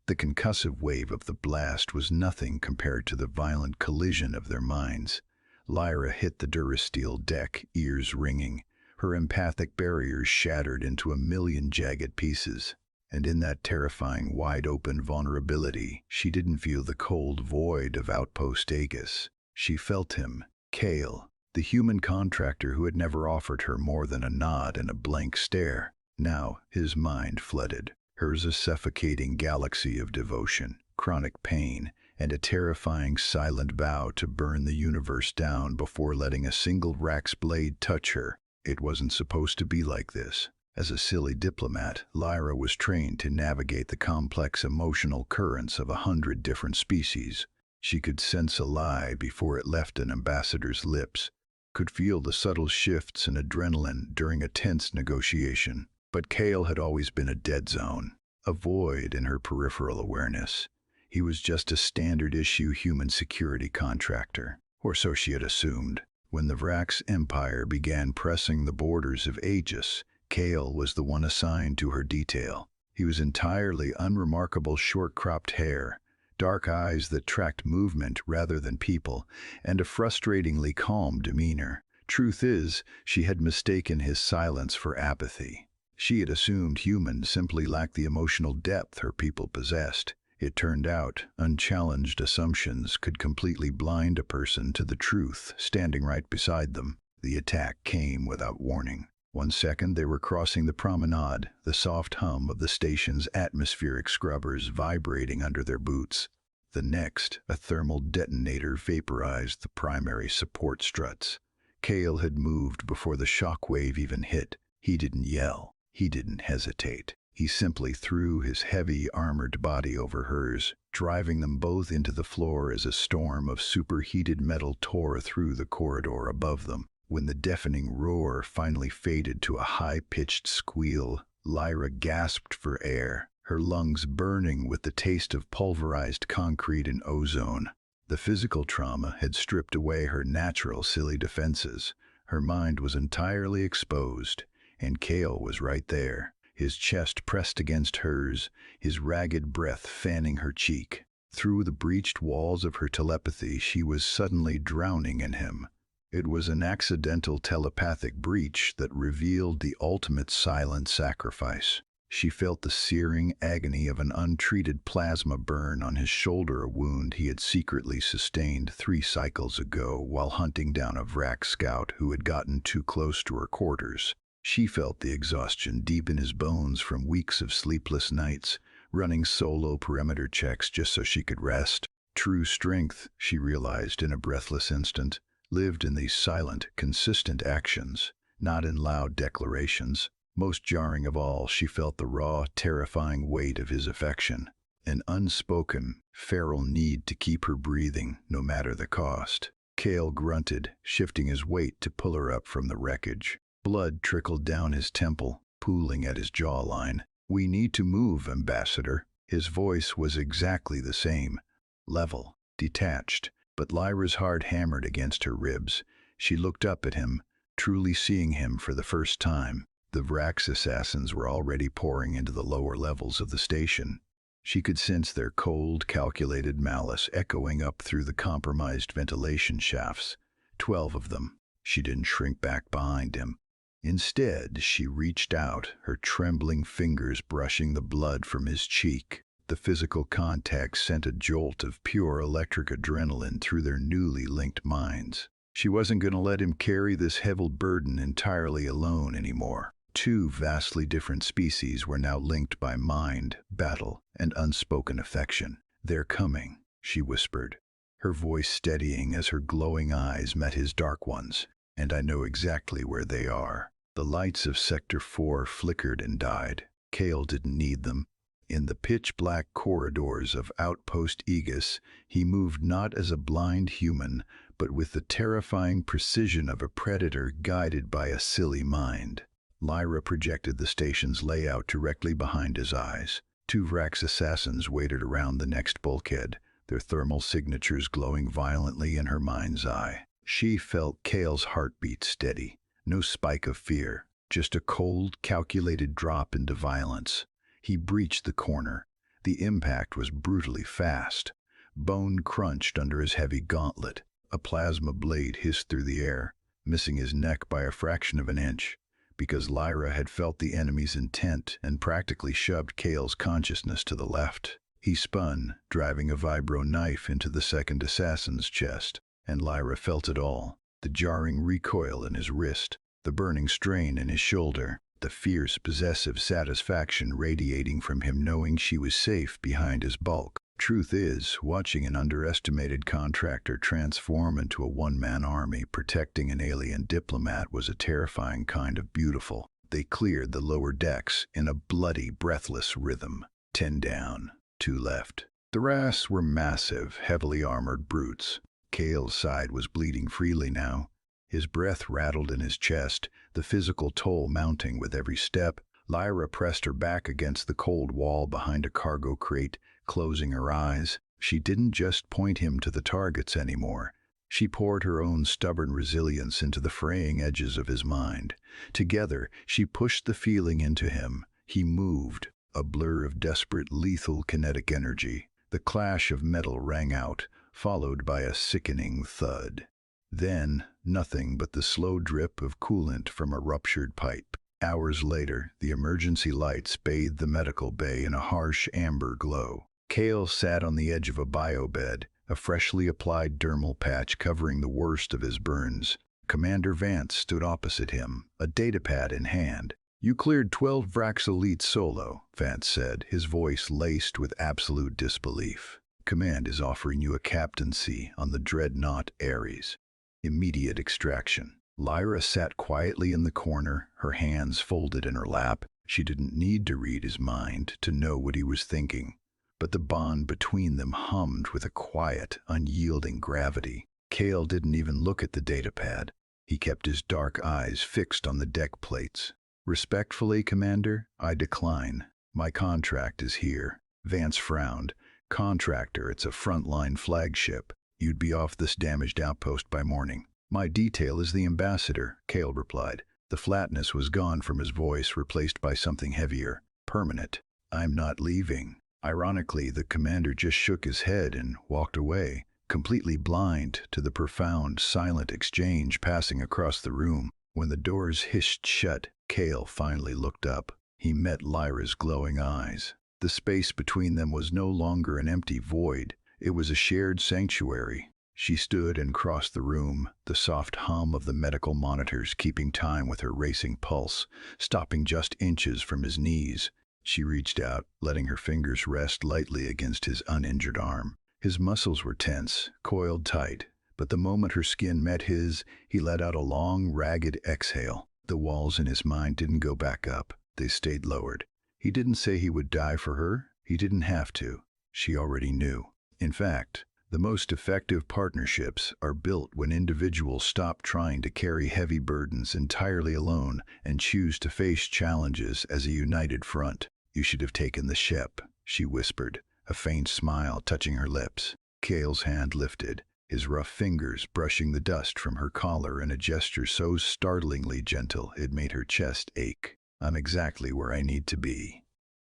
The concussive wave of the blast was nothing compared to the violent collision of their minds. Lyra hit the durasteel deck, ears ringing. Her empathic barriers shattered into a million jagged pieces. And in that terrifying, wide-open vulnerability, she didn't feel the cold void of Outpost Aegis. She felt him, Cale, the human contractor who had never offered her more than a nod and a blank stare. Now his mind flooded. Hers a suffocating galaxy of devotion, chronic pain, and a terrifying silent vow to burn the universe down before letting a single Rax blade touch her. It wasn't supposed to be like this. As a silly diplomat, Lyra was trained to navigate the complex emotional currents of 100 different species. She could sense a lie before it left an ambassador's lips, could feel the subtle shifts in adrenaline during a tense negotiation. But Cale had always been a dead zone, a void in her peripheral awareness. He was just a standard-issue human security contractor, or so she had assumed. When the Vrax Empire began pressing the borders of Aegis, Cale was the one assigned to her detail. He was entirely unremarkable short-cropped hair, dark eyes that tracked movement rather than people, and a frustratingly calm demeanor. Truth is, she had mistaken his silence for apathy. She had assumed humans simply lacked the emotional depth her people possessed. It turned out, unchallenged assumptions could completely blind a person to the truth standing right beside them. The attack came without warning. One second they were crossing the promenade, the soft hum of the station's atmospheric scrubbers vibrating under their boots. The next, a thermal detonator vaporized the primary support struts. Cale had moved before the shockwave even hit. He didn't yell. He didn't hesitate. He simply threw his heavy, armored body over hers, driving them both into the floor as a storm of superheated metal tore through the corridor above them. When the deafening roar finally faded to a high-pitched squeal, Lyra gasped for air, her lungs burning with the taste of pulverized concrete and ozone. The physical trauma had stripped away her natural silly defenses. Her mind was entirely exposed, and Cale was right there, his chest pressed against hers, his ragged breath fanning her cheek. Through the breached walls of her telepathy, she was suddenly drowning in him. It was an accidental telepathic breach that revealed the ultimate silent sacrifice. She felt the searing agony of an untreated plasma burn on his shoulder, a wound he had secretly sustained 3 cycles ago while hunting down a Vrax scout who had gotten too close to her quarters. She felt the exhaustion deep in his bones from weeks of sleepless nights, running solo perimeter checks just so she could rest. True strength, she realized in a breathless instant, lived in these silent, consistent actions, not in loud declarations. Most jarring of all, she felt the raw, terrifying weight of his affection, an unspoken, feral need to keep her breathing, no matter the cost. Cale grunted, shifting his weight to pull her up from the wreckage. Blood trickled down his temple, pooling at his jawline. "We need to move, Ambassador." His voice was exactly the same, level, detached, but Lyra's heart hammered against her ribs. She looked up at him, truly seeing him for the first time. The Vrax assassins were already pouring into the lower levels of the station. She could sense their cold, calculated malice echoing up through the compromised ventilation shafts. 12 of them. She didn't shrink back behind him. Instead, she reached out, her trembling fingers brushing the blood from his cheek. The physical contact sent a jolt of pure electric adrenaline through their newly linked minds. She wasn't going to let him carry this heavy burden entirely alone anymore. 2 vastly different species were now linked by mind, battle, and unspoken affection. "They're coming," she whispered, her voice steadying as her glowing eyes met his dark ones. "And I know exactly where they are." The lights of Sector 4 flickered and died. Cale didn't need them. In the pitch-black corridors of Outpost Aegis, he moved not as a blind human, but with the terrifying precision of a predator guided by a silly mind. Lyra projected the station's layout directly behind his eyes. 2 Vrax assassins waited around the next bulkhead, their thermal signatures glowing violently in her mind's eye. She felt Cale's heartbeat steady. No spike of fear, just a cold, calculated drop into violence. He breached the corner. The impact was brutally fast. Bone crunched under his heavy gauntlet. A plasma blade hissed through the air, missing his neck by a fraction of an inch, because Lyra had felt the enemy's intent and practically shoved Cale's consciousness to the left. He spun, driving a vibro knife into the second assassin's chest, and Lyra felt it all. The jarring recoil in his wrist, the burning strain in his shoulder, the fierce, possessive satisfaction radiating from him knowing she was safe behind his bulk. Truth is, watching an underestimated contractor transform into a one-man army protecting an alien diplomat was a terrifying kind of beautiful. They cleared the lower decks in a bloody, breathless rhythm. 10 down, 2 left. The rafts were massive, heavily armored brutes. Cale's side was bleeding freely now. His breath rattled in his chest, the physical toll mounting with every step. Lyra pressed her back against the cold wall behind a cargo crate, closing her eyes. She didn't just point him to the targets anymore. She poured her own stubborn resilience into the fraying edges of his mind. Together, she pushed the feeling into him. He moved, a blur of desperate, lethal kinetic energy. The clash of metal rang out, followed by a sickening thud. Then, nothing but the slow drip of coolant from a ruptured pipe. Hours later, the emergency lights bathed the medical bay in a harsh amber glow. Cale sat on the edge of a biobed, a freshly applied dermal patch covering the worst of his burns. Commander Vance stood opposite him, a datapad in hand. "You cleared 12 Vrax Elite solo," Vance said, his voice laced with absolute disbelief. "Command is offering you a captaincy on the dreadnought Ares. Immediate extraction." Lyra sat quietly in the corner, her hands folded in her lap. She didn't need to read his mind to know what he was thinking. But the bond between them hummed with a quiet, unyielding gravity. Cale didn't even look at the datapad. He kept his dark eyes fixed on the deck plates. "Respectfully, Commander, I decline. My contract is here." Vance frowned. "Contractor, it's a frontline flagship. You'd be off this damaged outpost by morning." "My detail is the ambassador," Cale replied. The flatness was gone from his voice, replaced by something heavier, permanent. "I'm not leaving." Ironically, the commander just shook his head and walked away, completely blind to the profound, silent exchange passing across the room. When the doors hissed shut, Cale finally looked up. He met Lyra's glowing eyes. The space between them was no longer an empty void. It was a shared sanctuary. She stood and crossed the room, the soft hum of the medical monitors keeping time with her racing pulse, stopping just inches from his knees. She reached out, letting her fingers rest lightly against his uninjured arm. His muscles were tense, coiled tight, but the moment her skin met his, he let out a long, ragged exhale. The walls in his mind didn't go back up. They stayed lowered. He didn't say he would die for her. He didn't have to. She already knew. In fact, the most effective partnerships are built when individuals stop trying to carry heavy burdens entirely alone and choose to face challenges as a united front. "You should have taken the ship," she whispered, a faint smile touching her lips. Cale's hand lifted, his rough fingers brushing the dust from her collar in a gesture so startlingly gentle it made her chest ache. "I'm exactly where I need to be."